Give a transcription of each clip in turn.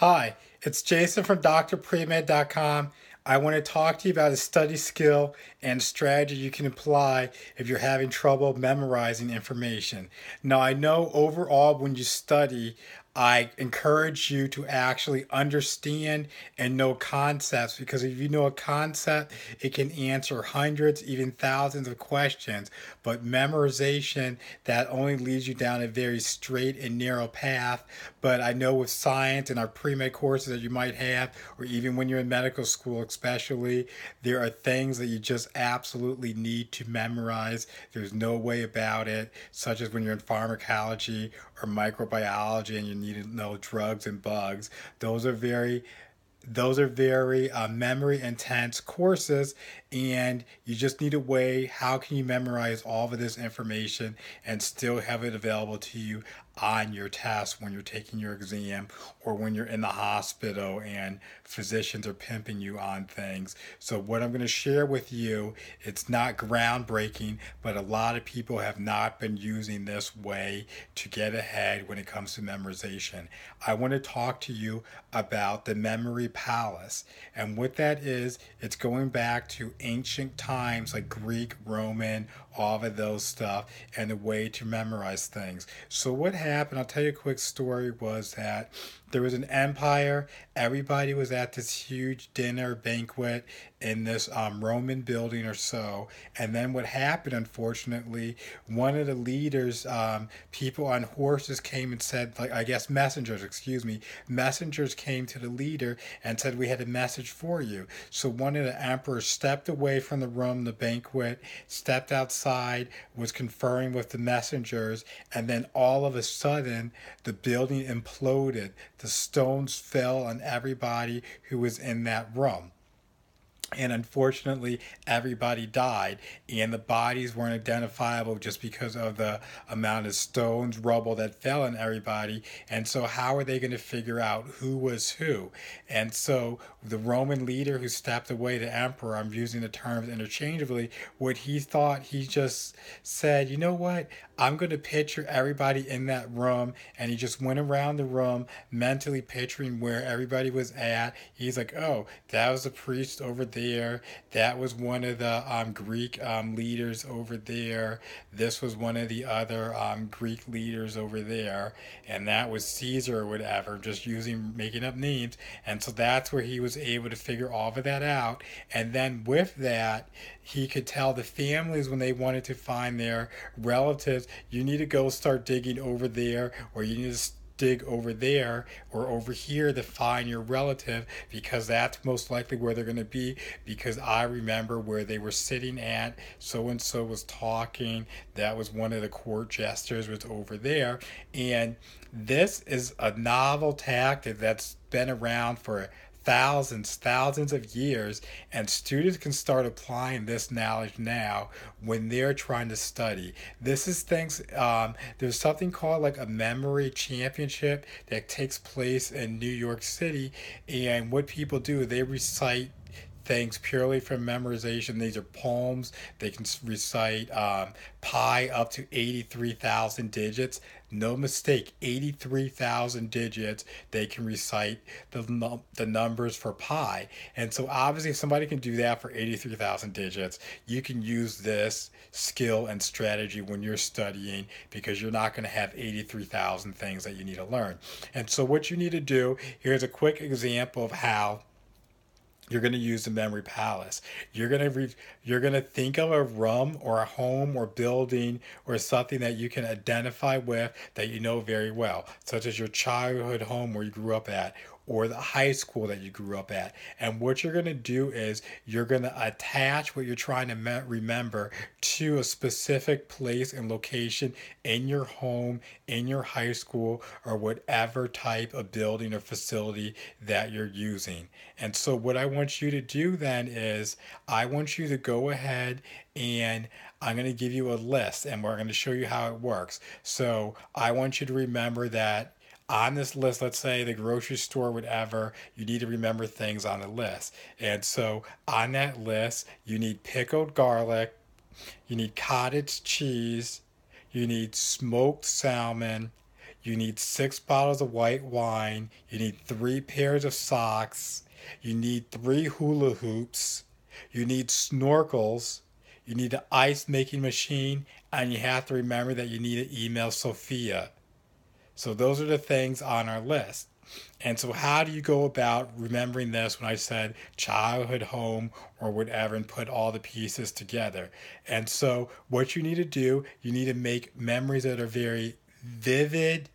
Hi, it's Jason from drpremed.com. I want to talk to you about a study skill and strategy you can apply if you're having trouble memorizing information. Now, I know overall when you study, I encourage you to actually understand and know concepts because if you know a concept, it can answer hundreds, even thousands of questions. But memorization, that only leads you down a very straight and narrow path. But I know with science and our pre-med courses that you might have, or even when you're in medical school, especially, there are things that you just absolutely need to memorize. There's no way about it, such as when you're in pharmacology or microbiology and you need to know drugs and bugs. Those are very memory intense courses, and you just need a way how can you memorize all of this information and still have it available to you on your test when you're taking your exam or when you're in the hospital and physicians are pimping you on things. So what I'm going to share with you, it's not groundbreaking, but a lot of people have not been using this way to get ahead when it comes to memorization. I want to talk to you about the memory palace. And what that is, it's going back to ancient times like Greek, Roman, all of those stuff, and a way to memorize things. So what happened, I'll tell you a quick story, was that there was an empire. Everybody was at this huge dinner banquet in this Roman building or so. And then what happened, unfortunately, one of the leaders, people on horses came and said, like, I guess messengers came to the leader and said, we had a message for you. So one of the emperors stepped away from the room, the banquet, stepped outside, was conferring with the messengers, and then all of a sudden, the building imploded. The stones fell on everybody who was in that room. And unfortunately, everybody died, and the bodies weren't identifiable just because of the amount of stones, rubble that fell on everybody. And so, how are they going to figure out who was who? And so, the Roman leader who stepped away, the emperor, I'm using the terms interchangeably, what he thought, he just said, you know what? I'm going to picture everybody in that room. And he just went around the room mentally picturing where everybody was at. He's like, oh, that was a priest over there. That was one of the Greek leaders over there. This was one of the other Greek leaders over there. And that was Caesar or whatever, just making up names. And so that's where he was able to figure all of that out. And then with that, he could tell the families when they wanted to find their relatives, you need to go start digging over there, or you need to dig over there or over here to find your relative because that's most likely where they're going to be because I remember where they were sitting at, so and so was talking, that was one of the court jesters was over there. And this is a novel tactic that's been around for thousands of years, and students can start applying this knowledge now when they're trying to study. This is things, there's something called like a memory championship that takes place in New York City, and what people do, they recite things purely from memorization. These are poems. They can recite pi up to 83,000 digits. No mistake, 83,000 digits. They can recite the numbers for pi. And so obviously if somebody can do that for 83,000 digits, you can use this skill and strategy when you're studying because you're not going to have 83,000 things that you need to learn. And so what you need to do, here's a quick example of how you're going to use the memory palace. You're going to think of a room or a home or building or something that you can identify with that you know very well, such as your childhood home where you grew up at or the high school that you grew up at. And what you're going to do is you're going to attach what you're trying to remember to a specific place and location in your home, in your high school, or whatever type of building or facility that you're using. And so, what I want you to do then is I want you to go ahead and I'm going to give you a list and we're going to show you how it works. So, I want you to remember that on this list, let's say the grocery store, whatever, you need to remember things on the list. And so on that list, you need pickled garlic, you need cottage cheese, you need smoked salmon, You need 6 bottles of white wine. You need 3 pairs of socks. You need 3 hula hoops. You need snorkels. You need an ice making machine. And you have to remember that you need to email Sophia. So those are the things on our list. And so, how do you go about remembering this when I said childhood home or whatever and put all the pieces together? And so, what you need to do, you need to make memories that are very vivid,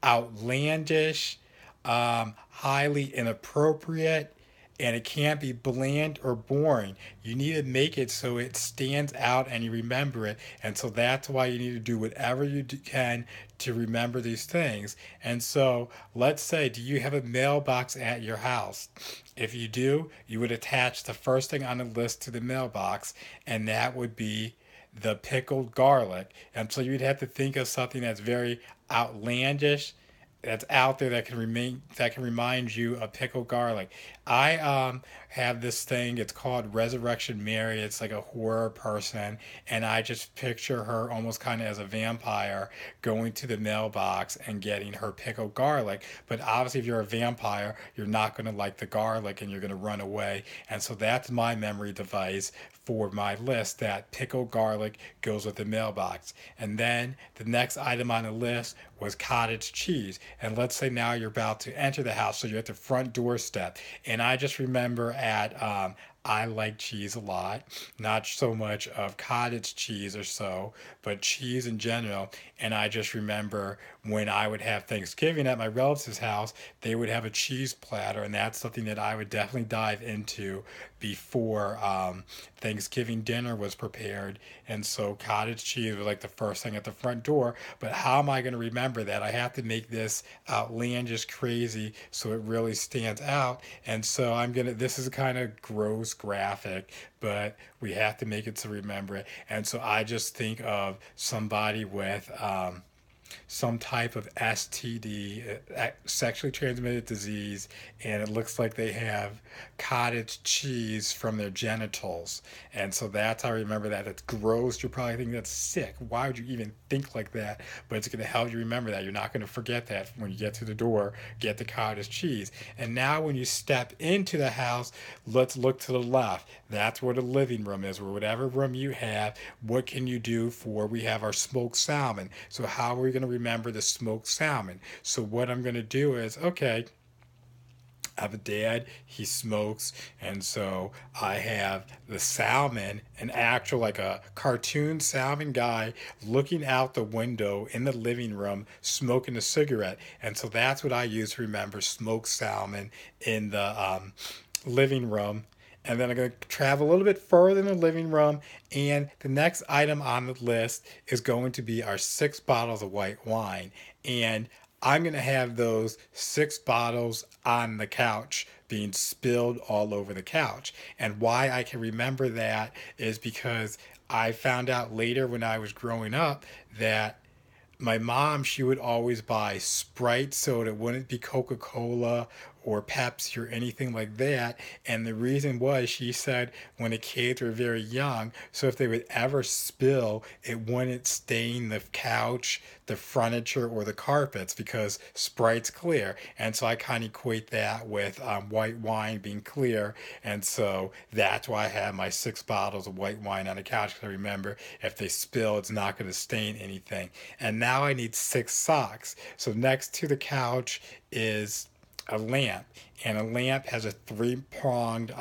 outlandish, highly inappropriate, and it can't be bland or boring. You need to make it so it stands out and you remember it. And so that's why you need to do whatever you can to remember these things. And so let's say, do you have a mailbox at your house? If you do, you would attach the first thing on the list to the mailbox, and that would be the pickled garlic. And so you'd have to think of something that's very outlandish, that's out there that can remind you of pickled garlic. I have this thing. It's called Resurrection Mary. It's like a horror person, and I just picture her almost kind of as a vampire going to the mailbox and getting her pickled garlic. But obviously, if you're a vampire, you're not going to like the garlic, and you're going to run away. And so that's my memory device for my list, that pickled garlic goes with the mailbox. And then the next item on the list was cottage cheese. And let's say now you're about to enter the house, so you're at the front doorstep. And I just remember at I like cheese a lot, not so much of cottage cheese or so, but cheese in general. And I just remember when I would have Thanksgiving at my relative's house, they would have a cheese platter, and that's something that I would definitely dive into before Thanksgiving dinner was prepared. And so cottage cheese was like the first thing at the front door. But how am I going to remember that? I have to make this outlandish crazy so it really stands out. And so this is kind of gross graphic, but we have to make it to remember it. And so I just think of somebody with some type of STD, sexually transmitted disease, and it looks like they have cottage cheese from their genitals. And so that's how I remember that. It's gross. You're probably thinking that's sick. Why would you even think like that? But it's going to help you remember that. You're not going to forget that when you get to the door, get the cottage cheese. And now when you step into the house, let's look to the left. That's where the living room is, or whatever room you have. What can you do we have our smoked salmon. So how are we going to remember the smoked salmon? So what I'm going to do is, okay, I have a dad, he smokes, and so I have the salmon, an actual, like a cartoon salmon guy looking out the window in the living room smoking a cigarette. And so that's what I use to remember smoked salmon in the living room. And then I'm going to travel a little bit further in the living room. And the next item on the list is going to be our 6 bottles of white wine. And I'm going to have those 6 bottles on the couch being spilled all over the couch. And why I can remember that is because I found out later when I was growing up that my mom, she would always buy Sprite so it wouldn't be Coca-Cola or Pepsi or anything like that. And the reason was, she said, when the kids were very young, so if they would ever spill, it wouldn't stain the couch, the furniture, or the carpets, because Sprite's clear. And so I kind of equate that with white wine being clear. And so that's why I have my 6 bottles of white wine on the couch, because I remember if they spill, it's not going to stain anything. And now I need 6 socks. So next to the couch is a lamp, and a lamp has a 3-pronged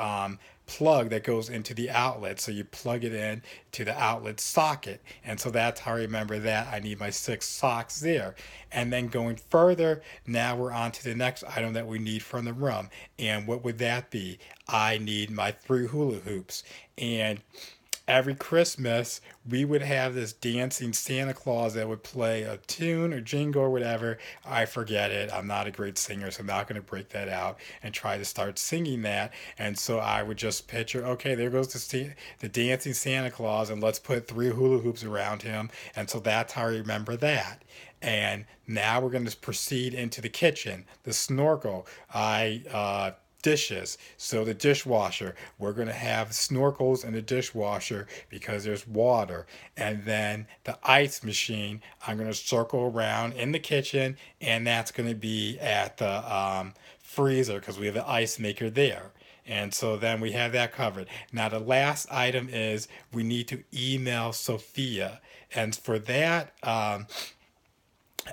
plug that goes into the outlet. So you plug it in to the outlet socket. And so that's how I remember that. I need my 6 socks there. And then going further, now we're on to the next item that we need from the room. And what would that be? I need my 3 hula hoops. And every Christmas, we would have this dancing Santa Claus that would play a tune or jingle or whatever. I forget it. I'm not a great singer, so I'm not going to break that out and try to start singing that. And so I would just picture, okay, there goes the dancing Santa Claus, and let's put 3 hula hoops around him. And so that's how I remember that. And now we're going to proceed into the kitchen, the snorkel. I dishes. So the dishwasher, we're going to have snorkels in the dishwasher because there's water. And then the ice machine, I'm going to circle around in the kitchen, and that's going to be at the freezer because we have an ice maker there. And so then we have that covered. Now, the last item is we need to email Sophia. And for that,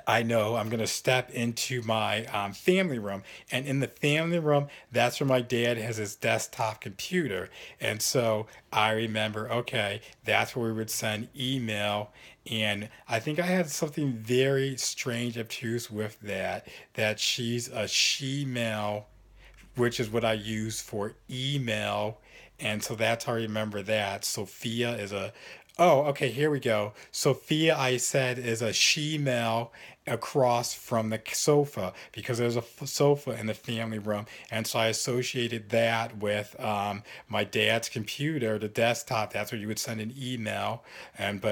I know I'm going to step into my family room. And in the family room, that's where my dad has his desktop computer. And so I remember, okay, that's where we would send email. And I think I had something very strange, obtuse with that, that she's a she-mail, which is what I use for email. And so that's how I remember that. Sophia is a, oh, okay, here we go. Sophia, I said, is a she male across from the sofa because there's a sofa in the family room. And so I associated that with my dad's computer, the desktop. That's where you would send an email. And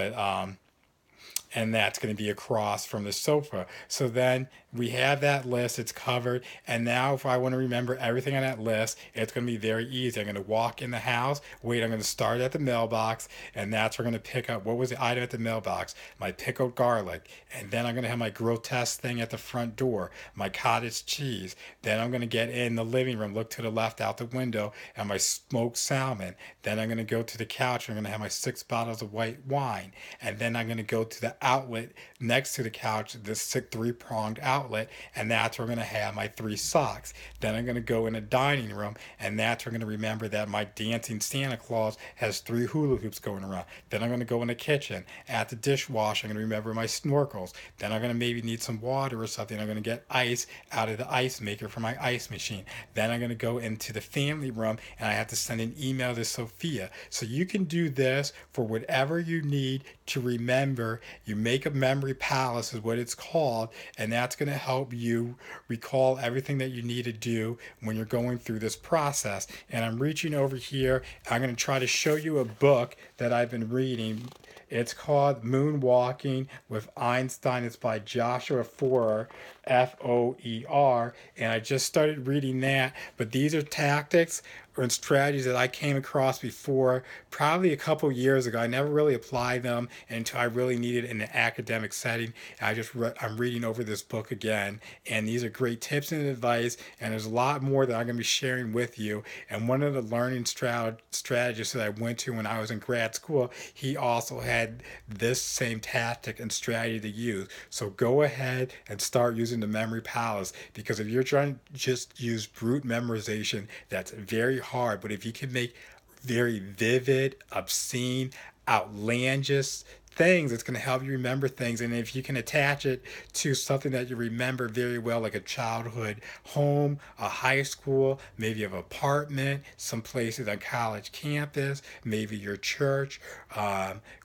that's going to be across from the sofa. So then we have that list, it's covered. And now, if I want to remember everything on that list, it's going to be very easy. I'm going to walk in the house, wait, I'm going to start at the mailbox, and that's where I'm going to pick up what was the item at the mailbox, my pickled garlic. And then I'm going to have my grotesque thing at the front door, my cottage cheese. Then I'm going to get in the living room, look to the left out the window, and my smoked salmon. Then I'm going to go to the couch, and I'm going to have my 6 bottles of white wine. And then I'm going to go to the outlet next to the couch, this three-pronged outlet, and that's where I'm going to have my 3 socks. Then I'm going to go in the dining room, and that's where I'm going to remember that my dancing Santa Claus has 3 hula hoops going around. Then I'm going to go in the kitchen. At the dishwasher, I'm going to remember my snorkels. Then I'm going to maybe need some water or something. I'm going to get ice out of the ice maker for my ice machine. Then I'm going to go into the family room, and I have to send an email to Sophia. So you can do this for whatever you need to remember. You make a memory palace, is what it's called, and that's going to help you recall everything that you need to do when you're going through this process. And I'm reaching over here. I'm going to try to show you a book that I've been reading. It's called Moonwalking with Einstein. It's by Joshua Foer, Foer. And I just started reading that. But these are tactics and strategies that I came across before, probably a couple years ago. I never really applied them until I really needed it in an academic setting. I'm reading over this book again, and these are great tips and advice. And there's a lot more that I'm going to be sharing with you. And one of the learning strategists that I went to when I was in grad school, he also had this same tactic and strategy to use. So go ahead and start using the memory palace, because if you're trying to just use brute memorization, that's very hard. But if you can make very vivid, obscene, outlandish things, it's going to help you remember things. And if you can attach it to something that you remember very well, like a childhood home, a high school, maybe an apartment, some places on college campus, maybe your church,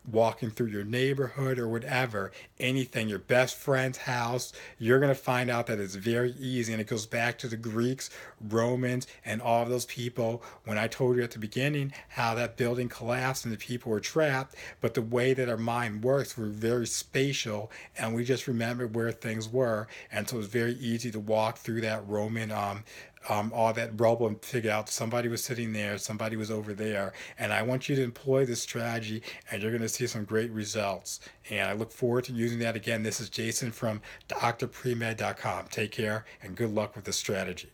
walking through your neighborhood or whatever, anything, your best friend's house, you're going to find out that it's very easy. And it goes back to the Greeks, Romans, and all of those people. When I told you at the beginning how that building collapsed and the people were trapped, but the way that our mind works, we're very spatial, and we just remember where things were. And so it's very easy to walk through that Roman all that rubble and figure out somebody was sitting there, somebody was over there. And I want you to employ this strategy, and you're going to see some great results. And I look forward to using that again. This is Jason from drpremed.com. Take care and good luck with the strategy.